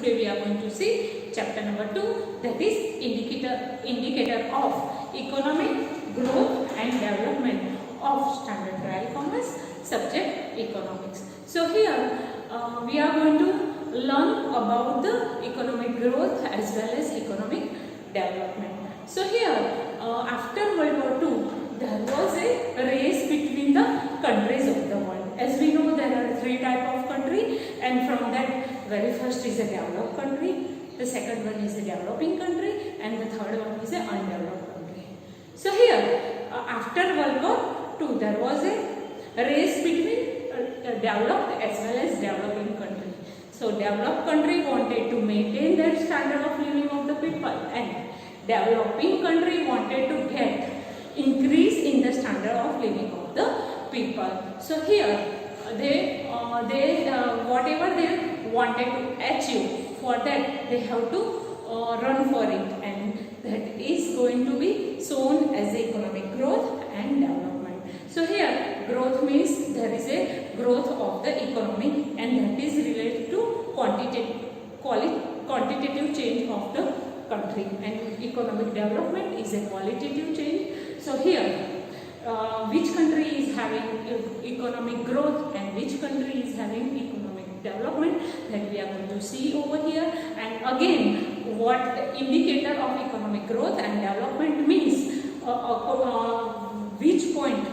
Today we are going to see chapter number 2, that is indicator of economic growth and development of standard trial commerce subject economics. So here we are going to learn about the economic growth as well as economic development. So here after World War II there was a race between the countries of the world. As we know, there are three types of country, and from that very first is a developed country, the second one is a developing country, and the third one is an undeveloped country. So here after World War II there was a race between developed as well as developing country. So developed country wanted to maintain their standard of living of the people, and developing country wanted to get increase in the standard of living of the people. So here they whatever they wanted to achieve, for that they have to run for it, and that is going to be shown as economic growth and development. So here growth means there is a growth of the economy, and that is related to quantitative change of the country, and economic development is a qualitative change. So here which country is having economic growth and which country is having economic development, that we are going to see over here. And again, what indicator of economic growth and development means, which point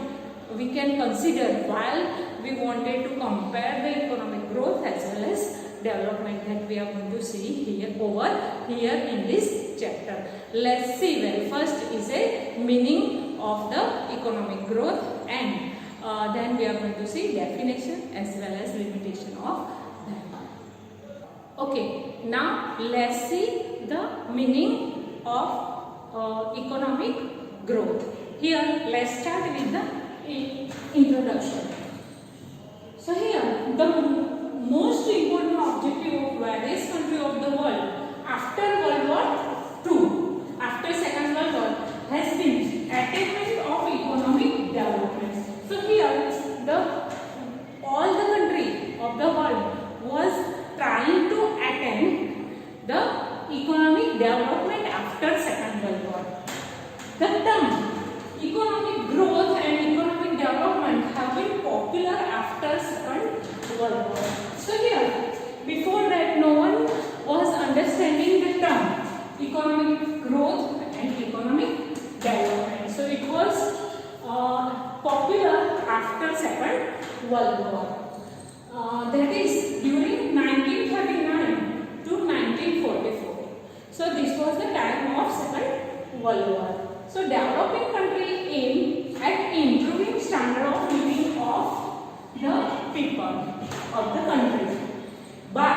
we can consider while we wanted to compare the economic growth as well as development, that we are going to see here over here in this chapter. Let's see. Very first is a meaning of the economic growth, and then we are going to see definition as well as limitation of that. Okay, now let's see the meaning of economic growth. Here let's start with the introduction. So here the most important objective of various countries of the world after World War II, after Second World War, has been attainment of economic development. So here all the countries of the world was trying to attain the economic development after Second World War. The term economic growth and economic development have been popular after Second World War. So here, before that, no one was understanding the term economic growth and economic development. So it was popular after Second World War. That is during 1939 to 1944. So this was the time of Second World War. So developing country aim at improving standard of living of the people of the country by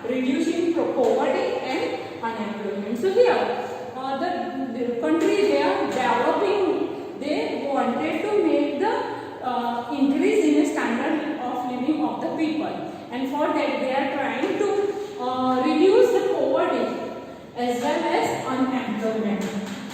reducing poverty and unemployment. So here the country they are developing, they wanted to make the increase in the standard of living of the people, and for that they are trying to reduce the poverty as well as unemployment,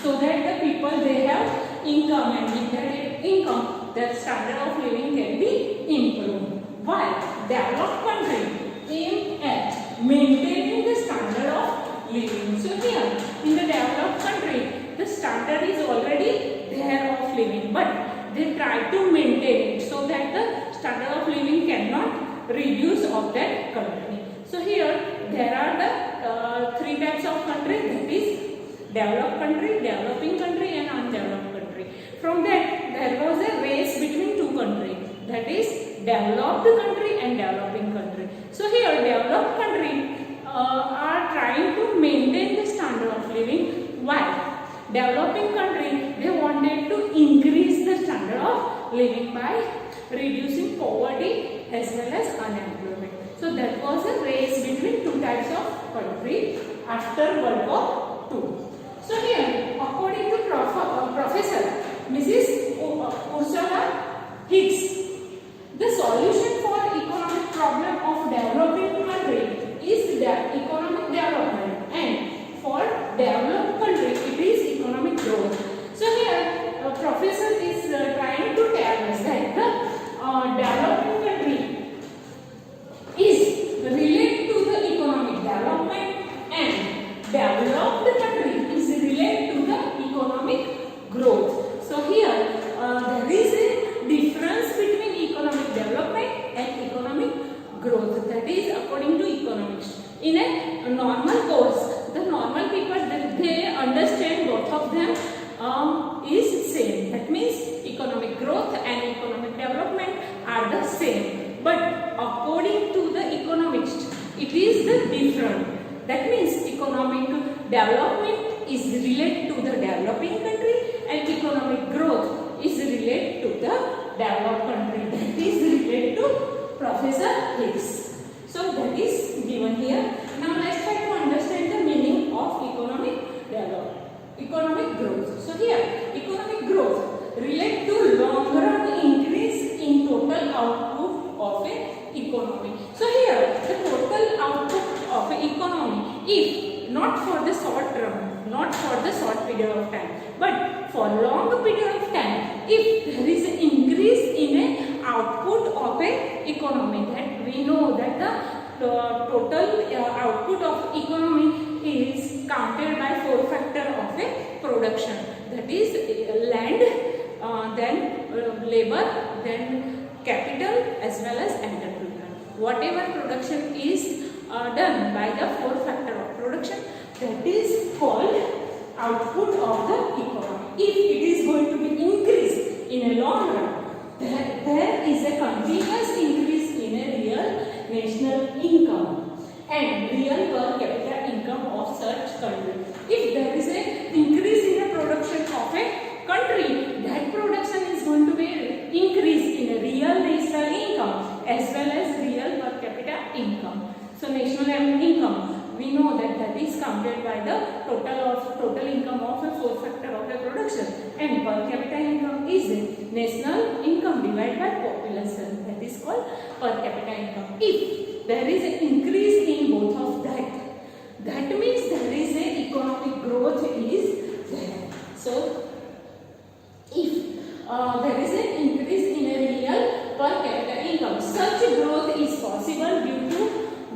so that the people they have income, and with that income their standard of living can be improved. While developed country aim at maintaining the standard of living. So here in the developed country the standard is already there of living, but they try to maintain it so that the standard of living cannot reduce of that country. So here there are the three types of country, that is developed country, developing country and undeveloped country. From that there was a race between two countries, that is developed country and developing country. So here developed country are trying to maintain the standard of living, while developing country they wanted to increase the standard of living by reducing poverty as well as unemployment. So that was a race between two types of country after World War II. So here, according to Professor Mrs. Ursula Hicks, the solution for economic problem of developing country is the economic development, and for developed country it is economic growth. So here professor is trying to tell us that the developing country is related to the economic development In a normal course, the normal people, they understand both of them is same. That means economic growth and economic development are the same. But according to the economics, it is the different. That means economic development is related to the developing country and economic growth is related to the developed country. That is related to Professor Hicks. So that is given here. Now let's try to understand the meaning of economic growth. So here, economic growth relate to long run increase in total output of an economy. So here, the total output of an economy, if not for the short term, not for the short period of time, but for long period of time, if there is an increase in a output of an economy, that we know that the total output of economy is counted by 4 factor of a production, that is land, then labor, then capital as well as entrepreneur. Whatever production is done by the 4 factor of production, that is called output of the economy. If it is going to be increased in a long run, there is a continuous increase in a real national income and real per capita income of such country. If there is a increase in the production of a country, that production is going to be increased in a real national income as well as real per capita income. So national income, we know that that is counted by the total income of a 4 factor of a production, and per capita income is national income divided by population, that is called per capita income. If there is an increase in both of that means there is a economic growth is there. So if there is an increase in a real per capita income, such growth is possible due to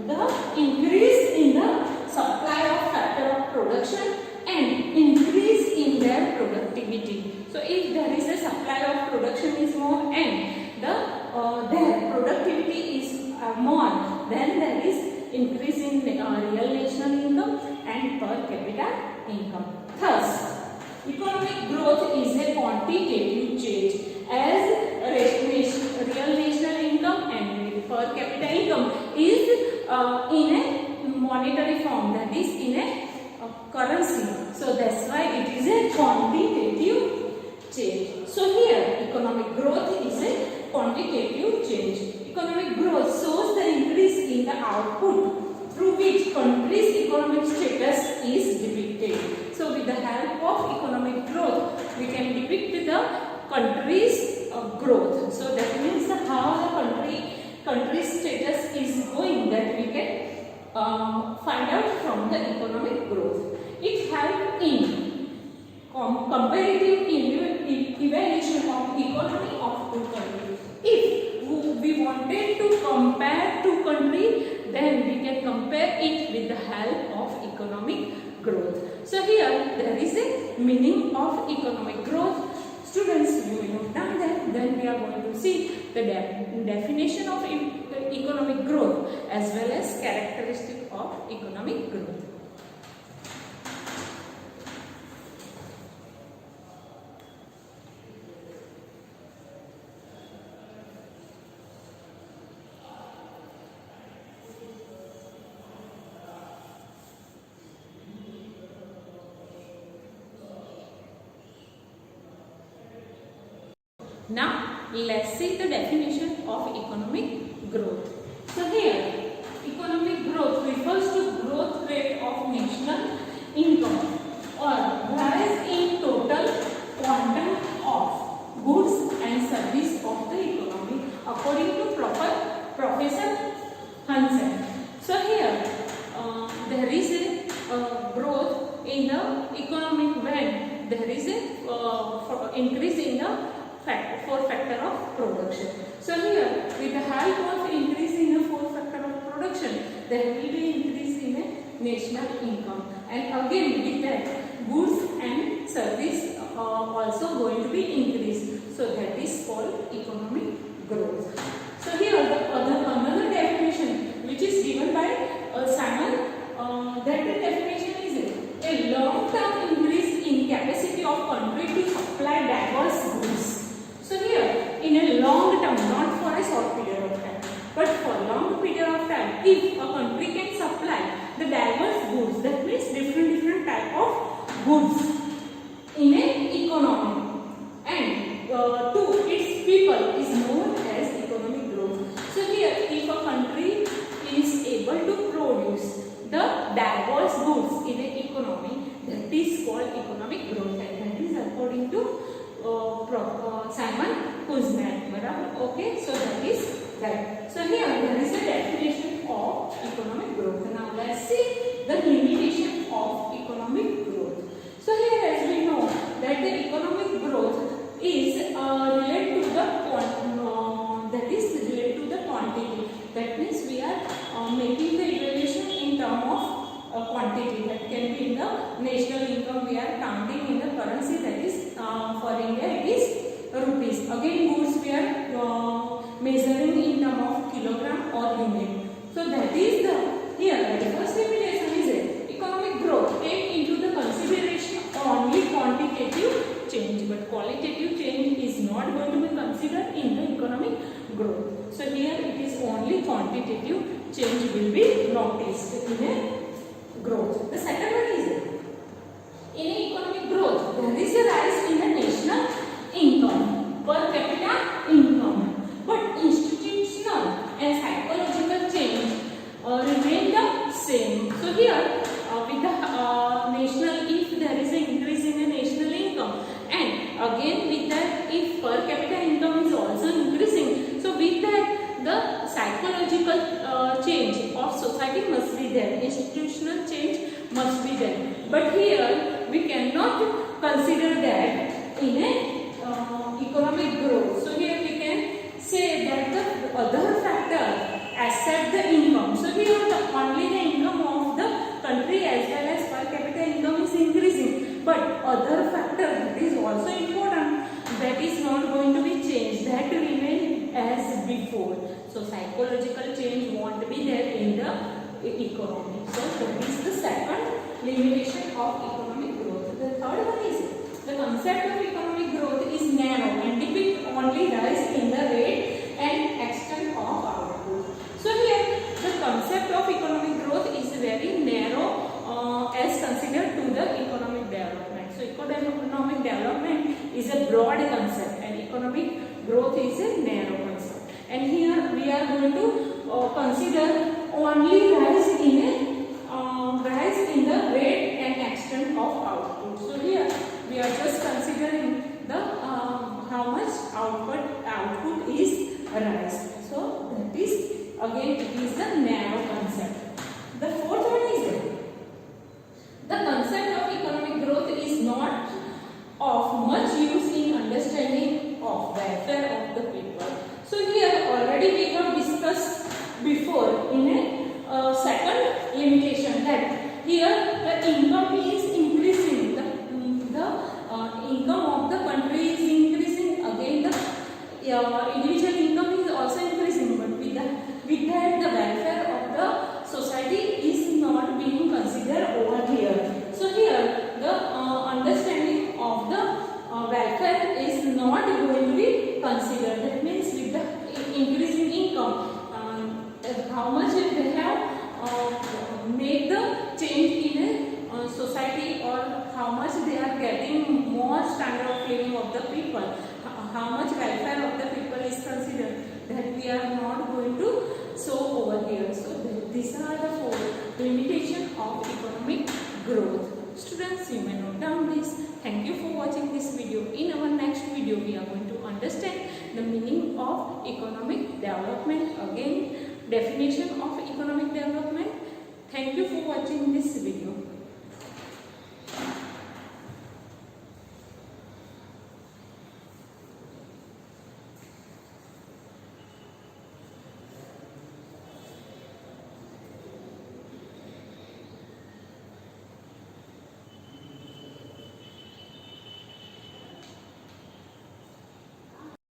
the increase in the supply of factor of production and increase in their productivity. So if there is a supply of production is more and their productivity is more, then there is increase in real national income and per capita income. Thus, economic growth is a quantitative change as real national income and per capita income is in a monetary form, that is in a currency. So that's why it is a quantitative change. So here economic growth is a quantitative change. Economic growth shows the increase in the output through which country's economic status is depicted. So with the help of economic growth, we can depict the country's growth. So that means how the country's status is going, that we can find out from the economic growth. It helps in comparative evaluation of economy of two countries. If we wanted to compare two countries, then we can compare it with the help of economic growth. So here there is a meaning of economic growth. Students, you will note down that. Then we are going to see the definition of economic growth as well as characteristic of economic growth. Now let's see the definition of economic growth. So here economic growth refers to growth rate of national income or rise in total quantum of goods and service of the economy according to Professor Hansen. So here there is a growth in the economic when there is a increase in the 4 factor of production. So here with the help of increase in the 4 factor of production, there will be increase in a national income, and again with that goods and service also going to be increased. So that is called economic growth. So here another definition which is given by Simon that if a country can supply the diverse goods, that means different type of goods in an economy, and to its people is known as economic growth. So here, if a country is able to produce the diverse goods in an economy, that is called economic growth, and that is according to Simon Kuznets. Okay, so that is that. So here there is a definition of economic growth. Now let's see the limitation of economic growth. So here, as we know that the economic growth is related to the quantity. That means we are making the evaluation in terms of quantity. That can be in the national income. We are counting in the currency, that is for India it is rupees. Again, goods we are measuring in terms of kilogram or unit. So that is the here the first limitation is economic growth take into the consideration only quantitative change, but qualitative change is not going to be considered in the economic growth. So here it is only quantitative change will be noticed in a growth. The second one is in economic growth there is a rise in the national income, per capita income, but institutional and psychological change remain the same. So here with the national, if there is an increase in the national income, and again with that if per capita income is also increasing, so with that the psychological change of society must be there, institutional change must be there. But here we cannot consider that in a economic growth. So here we can say that the other factor except the income. So here only the income of the country as well as per capita income is increasing, but other factor that is also important, that is not going to be changed, that remain as before. So psychological change won't be there in the economy. So that is the second limitation of economic growth. The third one is the concept of economic growth is narrow and depict only rise in the rate and extent of output. So here the concept of economic growth is very narrow as considered to the economic development. So economic development is a broad concept and economic growth is a narrow concept. And here we are going to consider only rise in the rate and extent of output. So here we are just considering the how much output is rise. So that is again it is the narrow concept. The fourth one is the concept of economic growth is not of much use in understanding of welfare of the people. So here already we have discussed before in a second limitation that here the income is increasing, the income of the country is increasing, again the individual income is also increasing, but with that the welfare of the society is not being considered over here. So here the understanding of the welfare is not going to be considered. That means with the increasing income, how much they have made the change in a society, or how much they are getting more standard of living of the people, how much welfare of the people is considered, that we are not going to show over here. So these are the four limitations of economic growth. Students, you may note down this. Thank you for watching this video. In our next video, we are going to understand the meaning of economic development. Again, definition of economic development